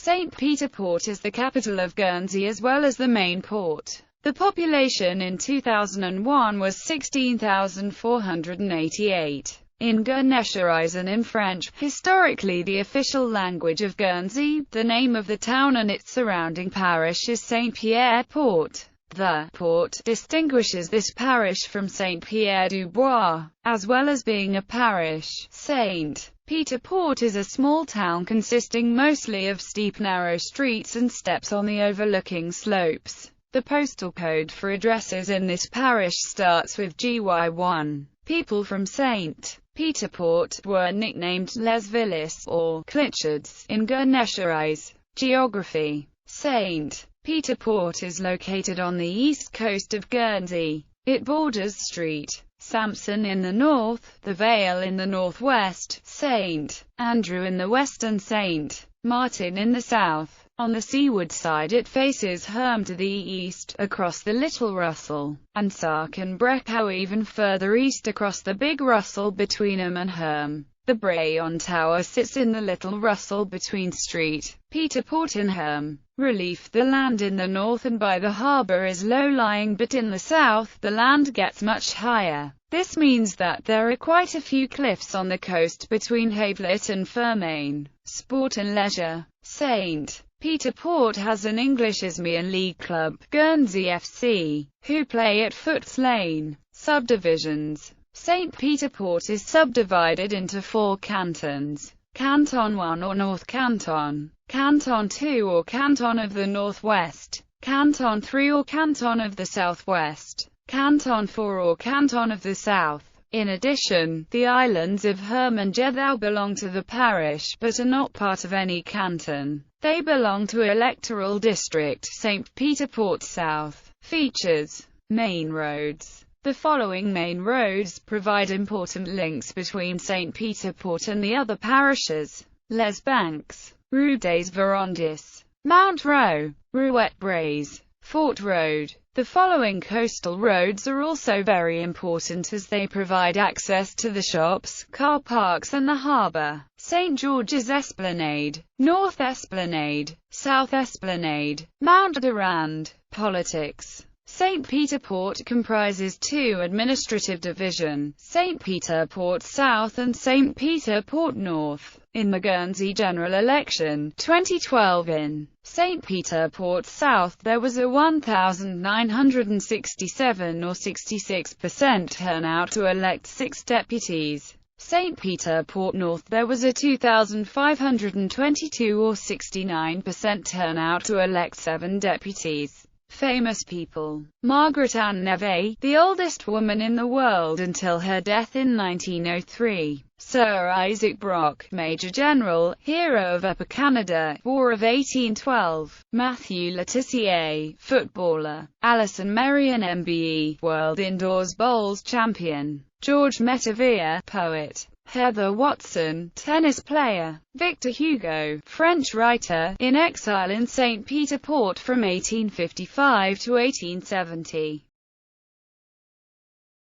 St. Peter Port is the capital of Guernsey as well as the main port. The population in 2001 was 16,488. In Guernesiais and in French, historically the official language of Guernsey, the name of the town and its surrounding parish is Saint-Pierre-Port. The port distinguishes this parish from Saint-Pierre-du-Bois, as well as being a parish. St. Peter Port is a small town consisting mostly of steep narrow streets and steps on the overlooking slopes. The postal code for addresses in this parish starts with GY1. People from St. Peter Port were nicknamed Les Villis, or Clichards, in Guernesiais. Geography. St. Peter Port is located on the east coast of Guernsey. It borders St. Sampson in the north, the Vale in the northwest, St. Andrew in the west and St. Martin in the south. On the seaward side it faces Herm to the east, across the Little Russell, and Sark-en-Brecau even further east across the Big Russell between and Herm. The Brayon Tower sits in the Little Russell between St. Peter Port and Herm. Relief. The land in the north and by the harbour is low-lying, but in the south, the land gets much higher. This means that there are quite a few cliffs on the coast between Havelet and Fermain. Sport and leisure. St. Peter Port has an English Isthmian League club, Guernsey FC, who play at Foots Lane. Subdivisions. St. Peter Port is subdivided into 4 cantons: Canton 1 or North Canton, Canton 2 or Canton of the Northwest, Canton 3 or Canton of the Southwest, Canton 4 or Canton of the South. In addition, the islands of Herm and Jethou belong to the parish, but are not part of any canton. They belong to electoral district St. Peter Port South. Features. Main roads. The following main roads provide important links between St. Peter Port and the other parishes: Les Banks, Rue des Verondis, Mount Rowe, Rouet Braes, Fort Road. The following coastal roads are also very important as they provide access to the shops, car parks and the harbour: St. George's Esplanade, North Esplanade, South Esplanade, Mount Durand. Politics. St. Peter Port comprises 2 administrative divisions, St. Peter Port South and St. Peter Port North. In the Guernsey general election 2012 in St. Peter Port South there was a 1,967 or 66% turnout to elect 6 deputies. St. Peter Port North there was a 2,522 or 69% turnout to elect 7 deputies. Famous people. Margaret Ann Neve, the oldest woman in the world until her death in 1903. Sir Isaac Brock, Major General, hero of Upper Canada, War of 1812. Matthew Letizier, footballer. Alison Merrion MBE, World Indoors Bowls champion. George Metavere, poet. Heather Watson, tennis player. Victor Hugo, French writer, in exile in St. Peter Port from 1855 to 1870.